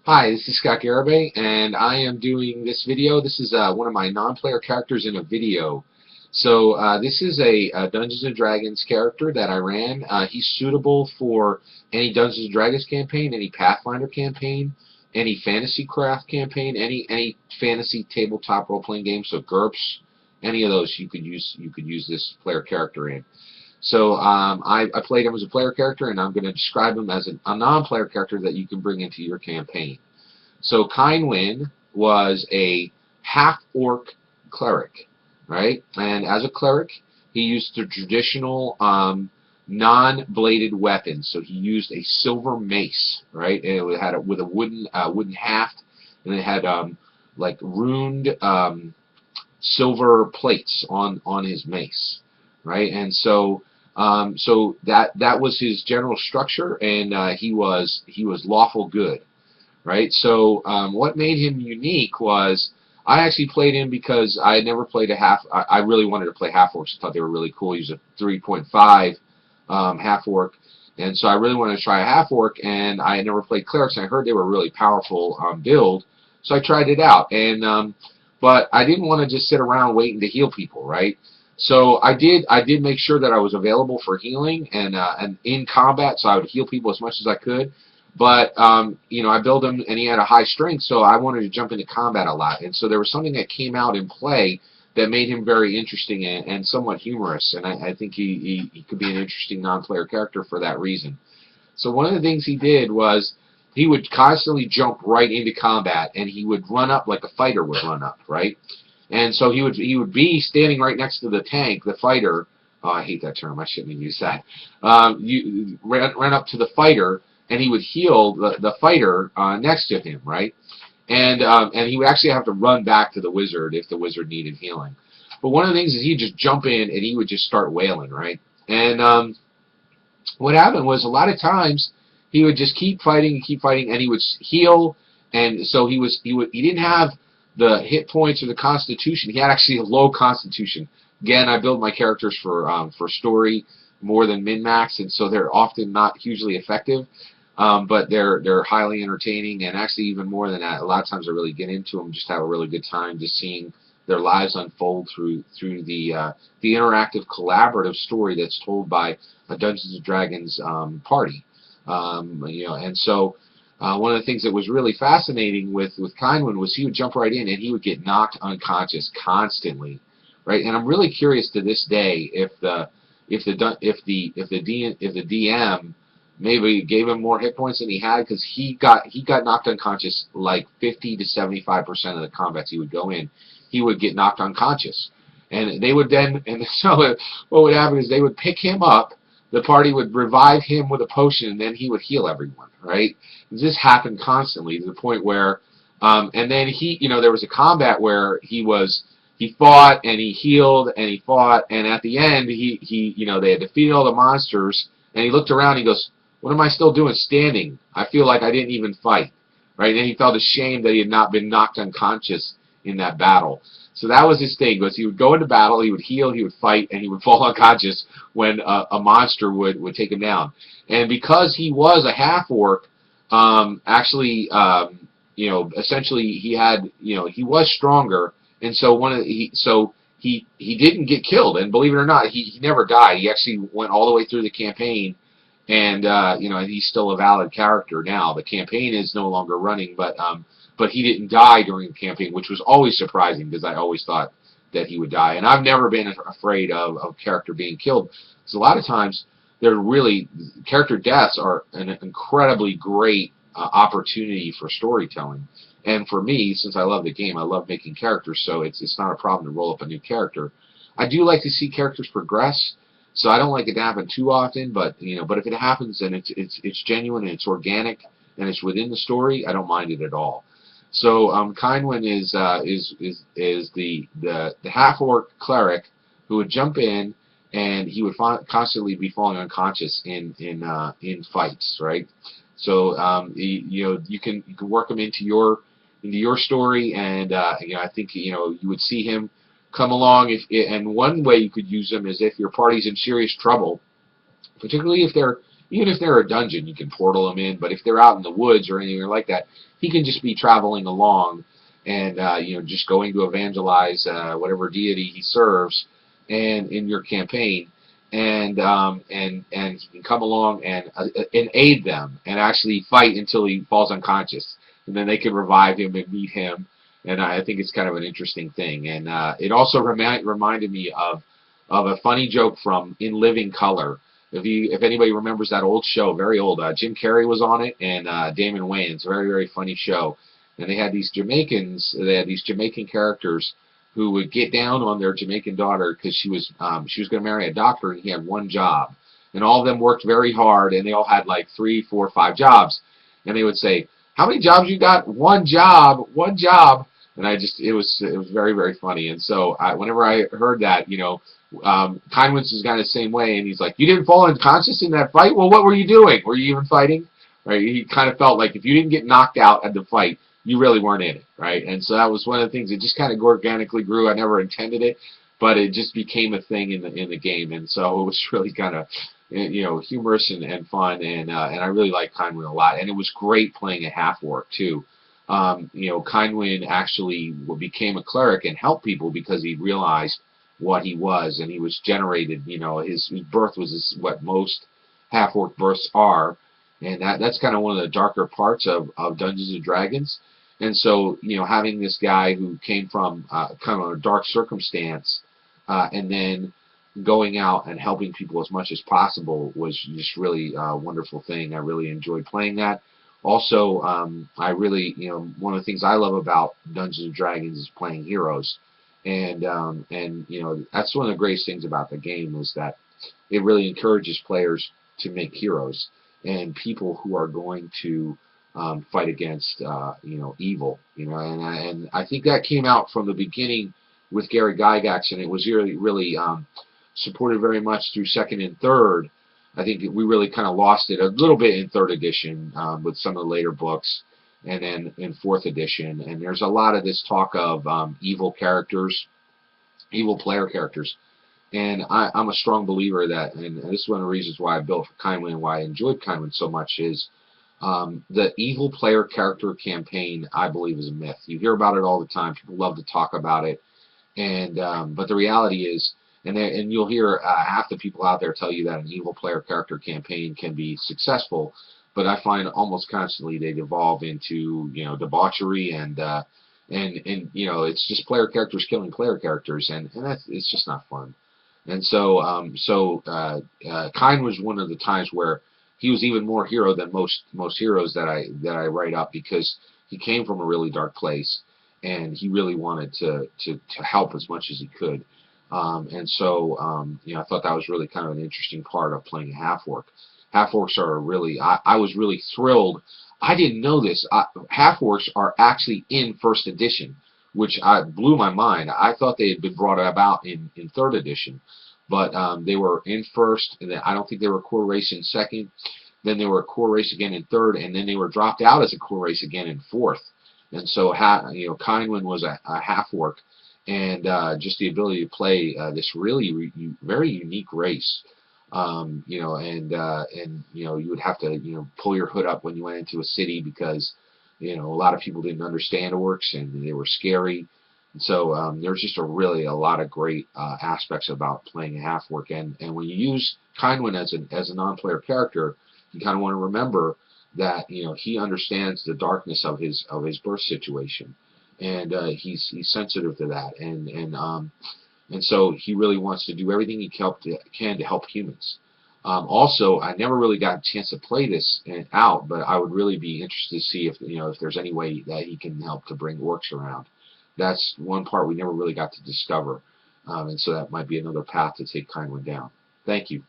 Hi, this is Scott Garibay, and I am doing this video. This is one of my non-player characters in a video. So this is a Dungeons & Dragons character that I ran. He's suitable for any Dungeons & Dragons campaign, any Pathfinder campaign, any Fantasy Craft campaign, any fantasy tabletop role-playing game. So GURPS, any of those you could use this player character in. So I played him as a player character, and I'm going to describe him as a non-player character that you can bring into your campaign. So Kynewin was a half-orc cleric, right? And as a cleric, he used the traditional non-bladed weapons. So he used a silver mace, right? And it had with a wooden haft, and it had like runed silver plates on his mace, right? And so that was his general structure, and he was lawful good, right? So what made him unique was I actually played him because I had never played a half. I really wanted to play half-orcs. I thought they were really cool. He was a 3.5 half-orc, and so I really wanted to try a half-orc, and I had never played clerics, and I heard they were really powerful build, so I tried it out. And but I didn't want to just sit around waiting to heal people, right? So I did make sure that I was available for healing and in combat, so I would heal people as much as I could. But you know, I built him, and he had a high strength, so I wanted to jump into combat a lot. And so there was something that came out in play that made him very interesting and somewhat humorous. And I think he could be an interesting non-player character for that reason. So one of the things he did was he would constantly jump right into combat, and he would run up like a fighter would run up, right? And so he would be standing right next to the tank, the fighter. Oh, I hate that term. I shouldn't have used that. You ran up to the fighter, and he would heal the fighter next to him, right? And he would actually have to run back to the wizard if the wizard needed healing. But one of the things is he'd just jump in and he would just start wailing, right? And what happened was a lot of times he would just keep fighting, and he would heal, and so he didn't have the hit points or the constitution. He had actually a low constitution. Again, I build my characters for story more than min-max, and so they're often not hugely effective, but they're highly entertaining, and actually even more than that, a lot of times I really get into them, just have a really good time just seeing their lives unfold through the interactive collaborative story that's told by a Dungeons & Dragons party. You know, and so one of the things that was really fascinating with Kynewin was he would jump right in and he would get knocked unconscious constantly, right? And I'm really curious to this day if the DM maybe gave him more hit points than he had, because he got knocked unconscious like 50 to 75% of the combats he would go in. He would get knocked unconscious, and they would then, and so what would happen is they would pick him up. The party would revive him with a potion, and then he would heal everyone, right? This happened constantly to the point where, and then you know, there was a combat where he fought and he healed and he fought, and at the end, you know, they had defeated all the monsters, and he looked around and he goes, "What am I still doing standing? I feel like I didn't even fight," right? And he felt ashamed that he had not been knocked unconscious in that battle. So that was his thing, was he would go into battle, he would heal, he would fight, and he would fall unconscious when a monster would take him down. And because he was a half-orc, actually, you know, essentially he had, you know, he was stronger, and so he didn't get killed, and believe it or not, he never died. He actually went all the way through the campaign, and you know, he's still a valid character now. The campaign is no longer running, but he didn't die during the campaign, which was always surprising because I always thought that he would die. And I've never been afraid of a character being killed, because a lot of times character deaths are an incredibly great opportunity for storytelling. And for me, since I love the game, I love making characters, so it's not a problem to roll up a new character. I do like to see characters progress, so I don't like it to happen too often, but you know, but if it happens and it's genuine and it's organic and it's within the story, I don't mind it at all. So Kynewin is the half-orc cleric who would jump in, and he would constantly be falling unconscious in fights, right? So you know, you can work him into your story, and you know, I think, you know, you would see him come along, and one way you could use him is if your party's in serious trouble, particularly if Even if they're a dungeon, you can portal them in. But if they're out in the woods or anything like that, he can just be traveling along and just going to evangelize whatever deity he serves, and in your campaign, and he can come along and aid them and actually fight until he falls unconscious, and then they can revive him and meet him. And I think it's kind of an interesting thing. And it also reminded me of a funny joke from In Living Color. If anybody remembers that old show, very old, Jim Carrey was on it, and Damon Wayans, very, very funny show. And they had these Jamaican characters who would get down on their Jamaican daughter because she was going to marry a doctor, and he had one job. And all of them worked very hard, and they all had like 3, 4, 5 jobs. And they would say, "How many jobs you got?" "One job, one job." And it was very, very funny. And so whenever I heard that, Kynewin is kind of the same way, and he's like, "You didn't fall unconscious in that fight? Well, what were you doing? Were you even fighting?" Right? He kind of felt like if you didn't get knocked out at the fight, you really weren't in it, right? And so that was one of the things that just kind of organically grew. I never intended it, but it just became a thing in the game, and so it was really kind of humorous and fun, and I really liked Kynewin a lot, and it was great playing a Half-Orc too. Kynewin actually became a cleric and helped people because he realized what he was, and he was generated. His birth was what most Half-Orc births are, and that's kind of one of the darker parts of Dungeons and Dragons. And so, having this guy who came from kind of a dark circumstance, and then going out and helping people as much as possible was just really a wonderful thing. I really enjoyed playing that. Also, I really, one of the things I love about Dungeons and Dragons is playing heroes, and that's one of the greatest things about the game is that it really encourages players to make heroes and people who are going to fight against evil, and I think that came out from the beginning with Gary Gygax, and it was really supported very much through second and third. I think we really kind of lost it a little bit in third edition with some of the later books, and then in fourth edition. And there's a lot of this talk of evil characters, evil player characters. And I'm a strong believer that, and this is one of the reasons why I built for Kynewin, why I enjoyed Kynewin so much, is the evil player character campaign, I believe, is a myth. You hear about it all the time. People love to talk about it. And but the reality is, and you'll hear half the people out there tell you that an evil player character campaign can be successful, but I find almost constantly they devolve into debauchery and it's just player characters killing player characters, and it's just not fun. And so Kyn was one of the times where he was even more hero than most heroes that I write up, because he came from a really dark place and he really wanted to help as much as he could. And so I thought that was really kind of an interesting part of playing a Half-Orc. Half-Orcs are really, I was really thrilled. I didn't know this. Half-Orcs are actually in first edition, which blew my mind. I thought they had been brought about in third edition, but they were in first, and then I don't think they were a core race in second. Then they were a core race again in third, and then they were dropped out as a core race again in fourth. And so Kynewin was a Half-Orc, and just the ability to play this really very unique race. You would have to pull your hood up when you went into a city, because a lot of people didn't understand orcs and they were scary. And so there's just a lot of great aspects about playing a Half-Orc, and when you use Kynewin as a non-player character, you kind of want to remember that he understands the darkness of his birth situation, and he's sensitive to that, and so he really wants to do everything he can to help humans. Also, I never really got a chance to play this out, but I would really be interested to see if there's any way that he can help to bring orcs around. That's one part we never really got to discover, and so that might be another path to take Kynewin down. Thank you.